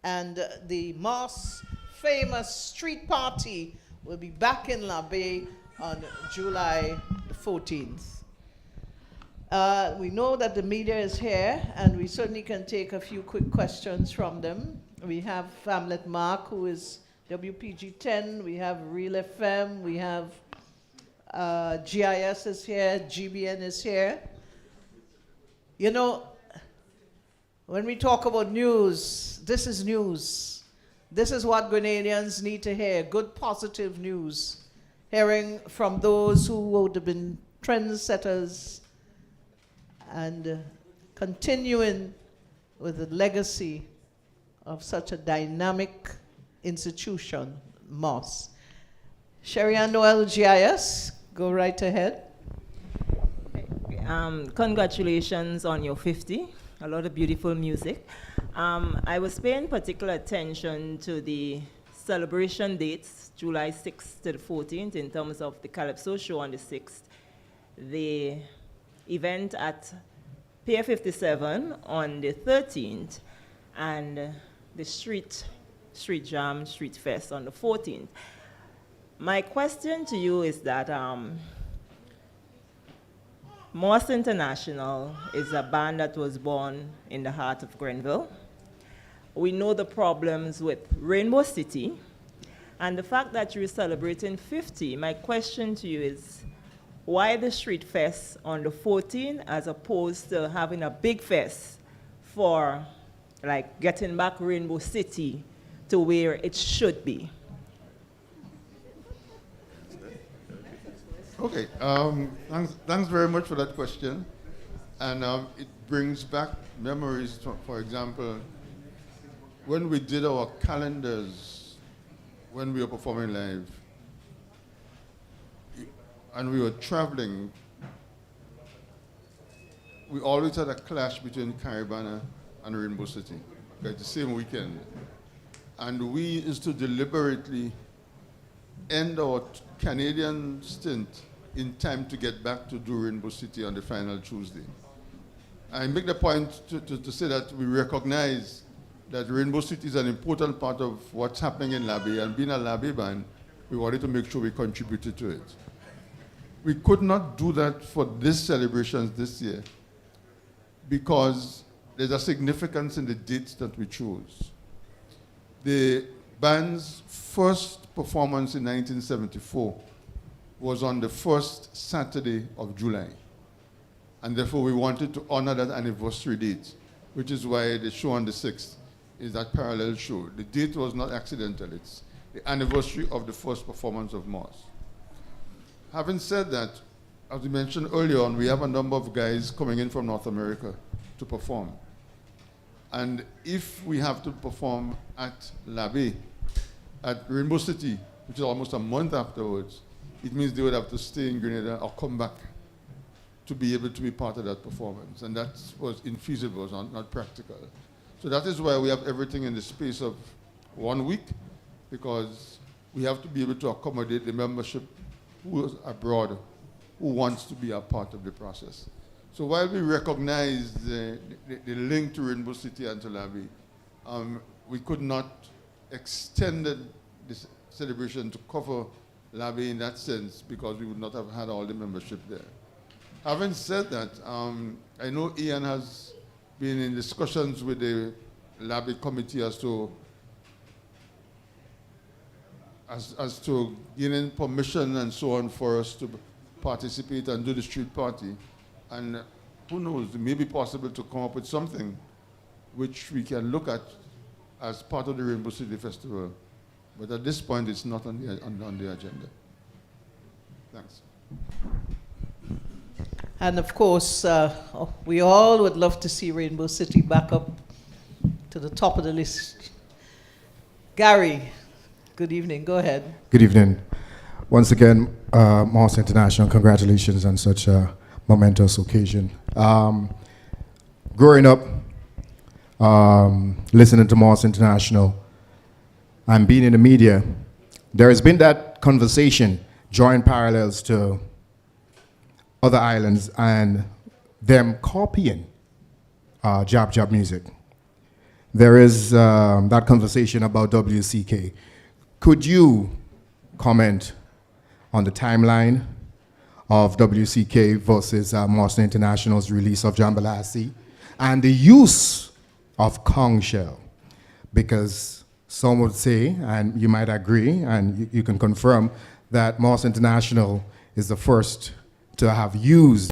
And the Moss famous street party will be back in La Bay on July the 14th. We know that the media is here, and we certainly can take a few quick questions from them. We have Hamlet Mark, who is WPG 10. We have Real FM. We have GIS is here. GBN is here. You know, when we talk about news, this is news. This is what Grenadians need to hear, good positive news. Hearing from those who would have been trendsetters and continuing with the legacy of such a dynamic institution, Moss. Sherry Ann Noel, GIS, go right ahead. Congratulations on your 50. A lot of beautiful music. I was paying particular attention to the celebration dates, July 6th to the 14th, in terms of the Calypso show on the 6th, the event at Pier 57 on the 13th, and the Street Jam, Street Fest on the 14th. My question to you is that Moss International is a band that was born in the heart of Grenville. We know the problems with Rainbow City, and the fact that you're celebrating 50, my question to you is, why the Street Fest on the 14th as opposed to having a big fest for like getting back Rainbow City to where it should be? Okay, thanks very much for that question. And it brings back memories, for example, when we did our calendars, when we were performing live, and we were traveling, we always had a clash between Caribana and Rainbow City, okay, the same weekend. And we used to deliberately end our Canadian stint in time to get back to do Rainbow City on the final Tuesday. I make the point to say that we recognize that Rainbow City is an important part of what's happening in La Bay, and being a La Bay band, we wanted to make sure we contributed to it. We could not do that for these celebrations this year because there's a significance in the dates that we chose. The band's first performance in 1974 was on the first Saturday of July. And therefore we wanted to honor that anniversary date, which is why the show on the 6th is that parallel show. The date was not accidental, it's the anniversary of the first performance of Moss. Having said that, as we mentioned earlier on, we have a number of guys coming in from North America to perform. And if we have to perform at La Bay, at Rainbow City, which is almost a month afterwards, it means they would have to stay in Grenada or come back to be able to be part of that performance. And that was infeasible, not practical. So that is why we have everything in the space of 1 week, because we have to be able to accommodate the membership who is abroad, who wants to be a part of the process. So while we recognize the link to Rainbow City and to La Bay, we could not extend this celebration to cover La Bay in that sense because we would not have had all the membership there. Having said that, I know Ian has been in discussions with the La Bay committee as to gaining permission and so on for us to participate and do the street party. And who knows, it may be possible to come up with something which we can look at as part of the Rainbow City Festival. But at this point, it's not on the agenda. Thanks. And of course, we all would love to see Rainbow City back up to the top of the list. Gary, good evening. Go ahead. Good evening. Once again, Moss International, congratulations on such a momentous occasion. Growing up, listening to Moss International and being in the media, there has been that conversation, drawing parallels to other islands and them copying Jab Jab music. there is that conversation about WCK. Could you comment on the timeline of WCK versus Marston International's release of Jambalasi and the use of conch shell? Because some would say, and you might agree, and you can confirm, that Marston International is the first to have used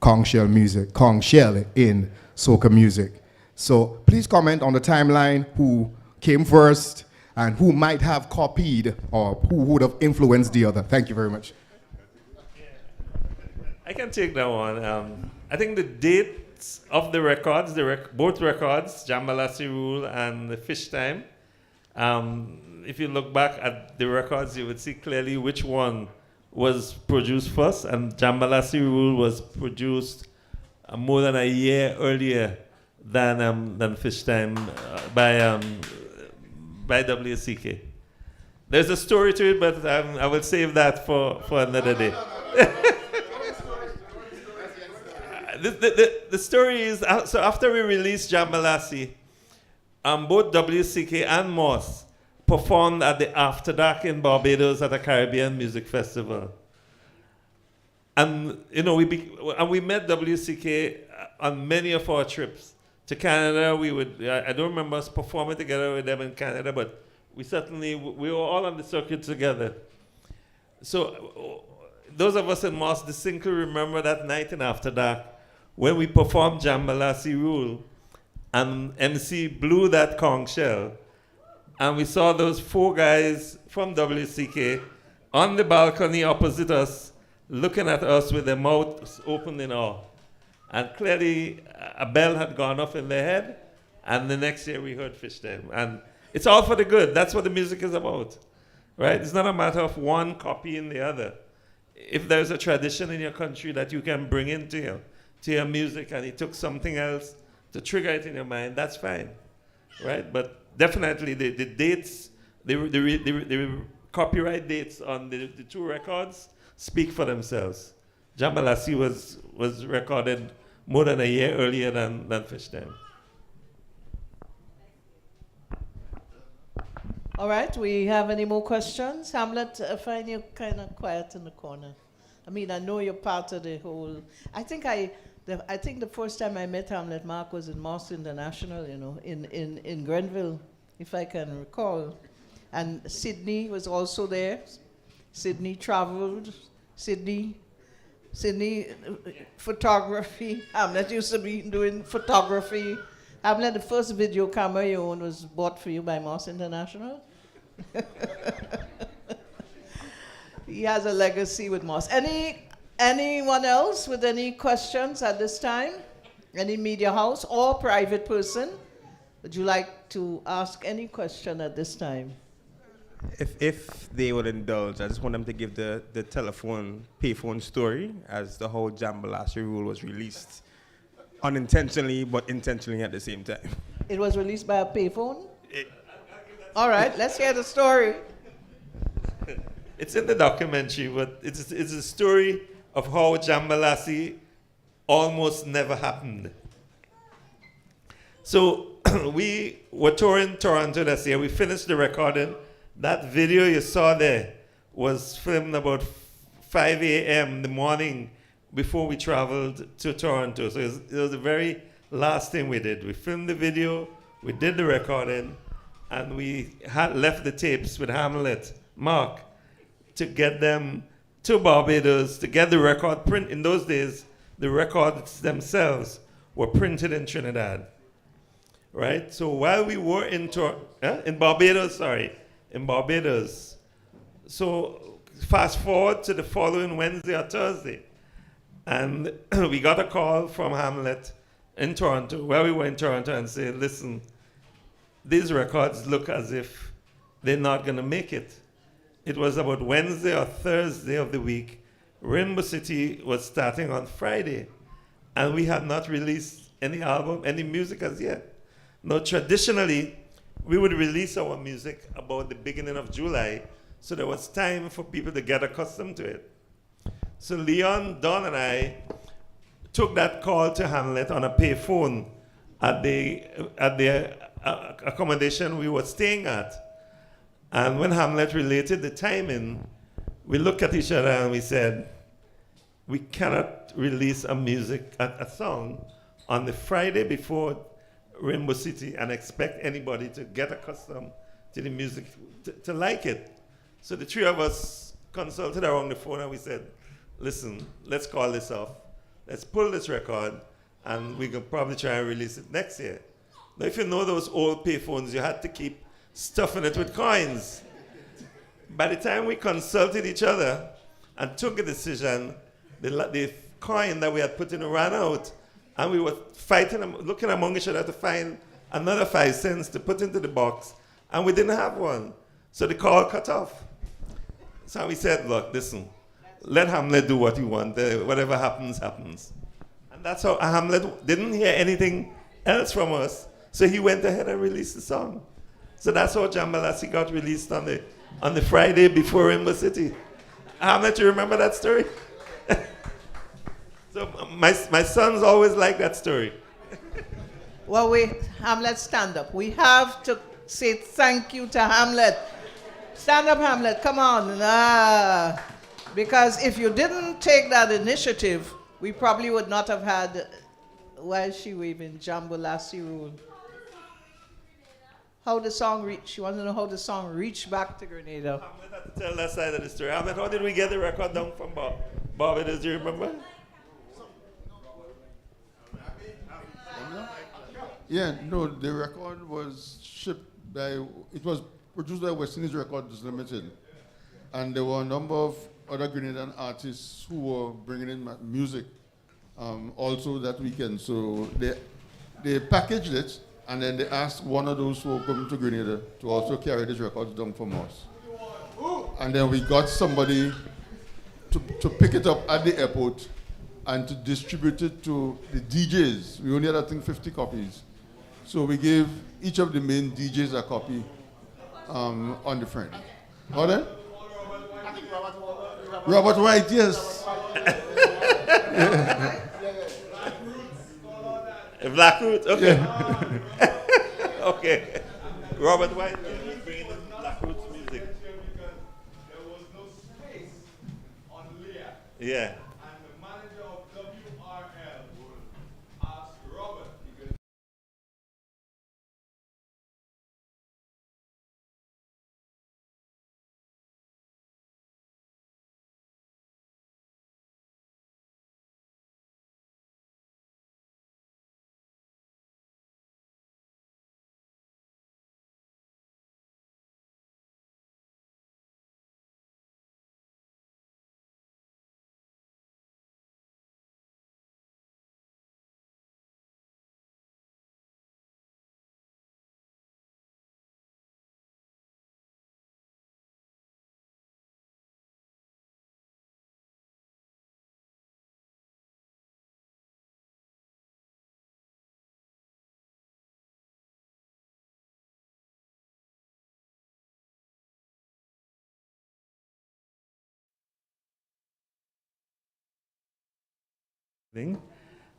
conch shell in soca music. So please comment on the timeline, who came first and who might have copied or who would have influenced the other. Thank you very much. I can take that one. I think the dates of the records, both records, Jambalasi Rule and the Fish Time, if you look back at the records, you would see clearly which one was produced first, and Jambalasi Rule was produced more than a year earlier than Fish Time by WCK. There's a story to it, but I will save that for another day. The story is, so after we released Jambalasi, both WCK and Moss performed at the After Dark in Barbados at a Caribbean music festival. And we met WCK on many of our trips to Canada. I don't remember us performing together with them in Canada, but we were all on the circuit together. So those of us in Moss distinctly remember that night in After Dark when we performed Jambalasi Rule and MC blew that conch shell, and we saw those 4 guys from WCK on the balcony opposite us, looking at us with their mouths open in awe. And clearly, a bell had gone off in their head, and the next year we heard Fish Time. And it's all for the good. That's what the music is about, right? It's not a matter of one copying the other. If there's a tradition in your country that you can bring into your music, and it took something else to trigger it in your mind, that's fine, right? But definitely the dates, the copyright dates on the 2 records speak for themselves. Jambalasi was recorded more than a year earlier than Fish Time. All right, we have any more questions? Hamlet, I find you kind of quiet in the corner. I mean, I know you're part of the whole. I think the first time I met Hamlet, Mark, was in Marston International, in Grenville, if I can recall. And Sydney was also there. Sydney traveled. Sydney photography. Hamlet used to be doing photography. Hamlet, the first video camera you owned was bought for you by Moss International. He has a legacy with Moss. Anyone else with any questions at this time? Any media house or private person? Would you like to ask any question at this time? If they would indulge, I just want them to give the payphone story as the whole Jambalasi Rule was released. Unintentionally, but intentionally at the same time. It was released by a payphone? All right, let's hear the story. It's in the documentary, but it's a story of how Jambalasi almost never happened. So we were touring Toronto this year. We finished the recording. That video you saw there was filmed about 5 a.m. in the morning before we traveled to Toronto. So it was the very last thing we did. We filmed the video, we did the recording, and we had left the tapes with Hamlet, Mark, to get them to Barbados, to get the record print. In those days, the records themselves were printed in Trinidad, right? So while we were in Barbados. So fast forward to the following Wednesday or Thursday, and we got a call from Hamlet in Toronto, where we were in Toronto, and said, listen, these records look as if they're not going to make it. It was about Wednesday or Thursday of the week. Rainbow City was starting on Friday, and we had not released any album, any music as yet. Now, traditionally, we would release our music about the beginning of July, so there was time for people to get accustomed to it. So Leon, Don, and I took that call to Hamlet on a payphone at the accommodation we were staying at. And when Hamlet related the timing, we looked at each other and we said, we cannot release a song on the Friday before Rainbow City and expect anybody to get accustomed to the music, to like it. So the three of us consulted around the phone and we said, listen, let's call this off. Let's pull this record and we can probably try and release it next year. Now, if you know those old payphones, you had to keep stuffing it with coins. By the time we consulted each other and took a decision, the coin that we had put in ran out, and we were fighting, looking among each other to find another 5 cents to put into the box, and we didn't have one. So the call cut off. So we said, look, listen, let Hamlet do what he wants. Whatever happens, happens. And that's how Hamlet didn't hear anything else from us, so he went ahead and released the song. So that's how Jambalasi got released on the Friday before Rainbow City. Hamlet, you remember that story? So my sons always like that story. Well, Hamlet, stand up. We have to say thank you to Hamlet. Stand up, Hamlet, come on. Because if you didn't take that initiative, we probably would not have had, why is she waving, Jambalasi Rule? How the song reached. You want to know how the song reached back to Grenada? Hamlet had to tell that side of the story. Hamlet, how did we get the record down from Barbados? Do you remember? Yeah, no, the record was shipped it was produced by West Indies Records Limited. And there were a number of other Grenadian artists who were bringing in music also that weekend. So they packaged it, and then they asked one of those who were coming to Grenada to also carry this record down from us. And then we got somebody to pick it up at the airport and to distribute it to the DJs. We only had, I think, 50 copies. So we gave each of the main DJs a copy on the front. How then? Robert White, yes. Black Roots, okay. Yeah. Okay. Robert White, he's bringing in Black Roots music. There was no space on Leah. Yeah. And the manager of WRL would ask Robert if he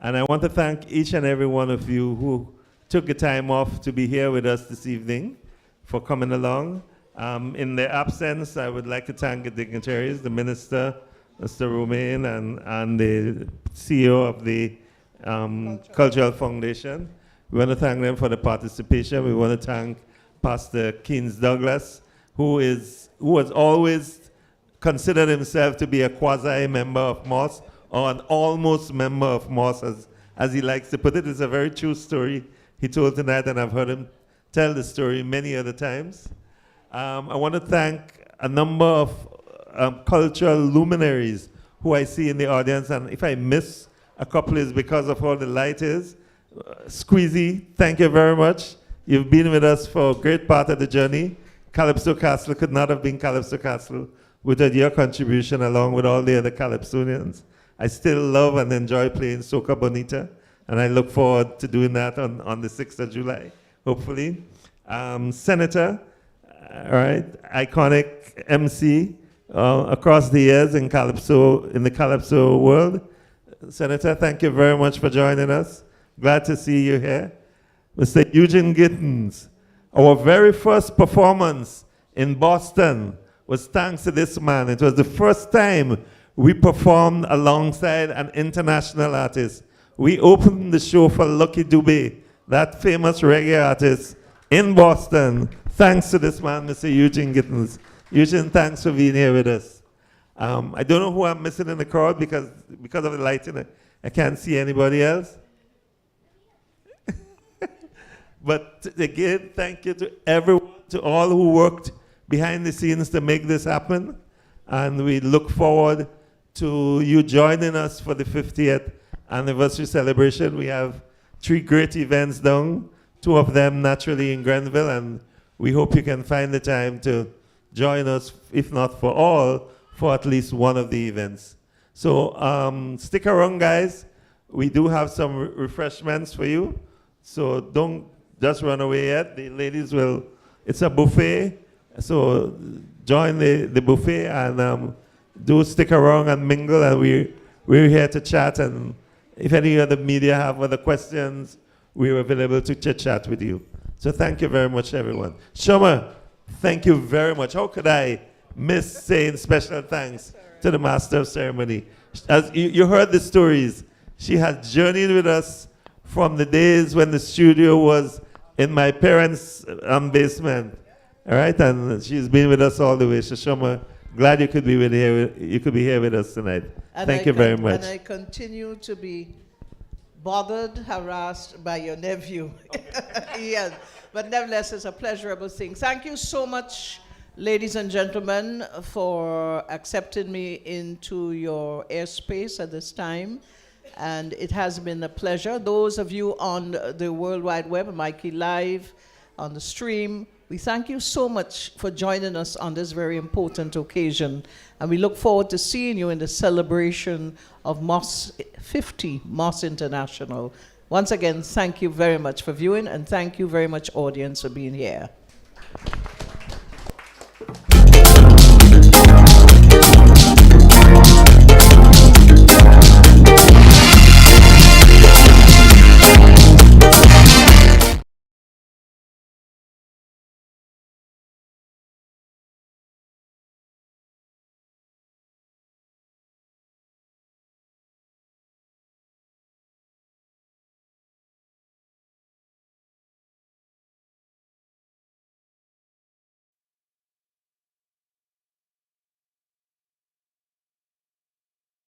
And I want to thank each and every one of you who took the time off to be here with us this evening for coming along. In their absence, I would like to thank the dignitaries, the Minister, Mr. Romain, and the CEO of the Cultural Foundation. We want to thank them for the participation. We want to thank Pastor Keynes Douglas, who has always considered himself to be a quasi-member of MOS, or an almost member of MOS, as he likes to put it. It's a very true story he told tonight, and I've heard him tell the story many other times. I want to thank a number of cultural luminaries who I see in the audience, and if I miss a couple, it's because of how the light is. Squeezy, thank you very much. You've been with us for a great part of the journey. Calypso Castle could not have been Calypso Castle without your contribution, along with all the other Calypsonians. I still love and enjoy playing Soca Bonita, and I look forward to doing that on the 6th of July, hopefully. Senator, all right, iconic MC across the years in the Calypso world. Senator, thank you very much for joining us. Glad to see you here. Mr. Eugene Gittins. Our very first performance in Boston was thanks to this man. It was the first time we performed alongside an international artist. We opened the show for Lucky Dubé, that famous reggae artist in Boston, thanks to this man, Mr. Eugene Gittins. Eugene, thanks for being here with us. I don't know who I'm missing in the crowd because of the lighting. I can't see anybody else. But again, thank you to everyone, to all who worked behind the scenes to make this happen. And we look forward to you joining us for the 50th anniversary celebration. We have 3 great events down, 2 of them naturally in Grenville, and we hope you can find the time to join us, if not for all, for at least one of the events. So stick around, guys. We do have some refreshments for you. So don't just run away yet. The ladies will, it's a buffet. So join the buffet and do stick around and mingle. And we're here to chat. And if any other media have other questions, we're available to chit-chat with you. So thank you very much, everyone. Shoma, thank you very much. How could I miss saying special thanks to the Master of Ceremony? As you heard the stories, she has journeyed with us from the days when the studio was in my parents' basement. All right, and she's been with us all the way. Shoma, glad you could be here with us tonight. And Thank you very much. And I continue to be bothered, harassed by your nephew, Ian. But nevertheless, it's a pleasurable thing. Thank you so much, ladies and gentlemen, for accepting me into your airspace at this time. And it has been a pleasure. Those of you on the World Wide Web, Mikey Live, on the stream, we thank you so much for joining us on this very important occasion. And we look forward to seeing you in the celebration of MOS 50, MOS International. Once again, thank you very much for viewing, and thank you very much, audience, for being here.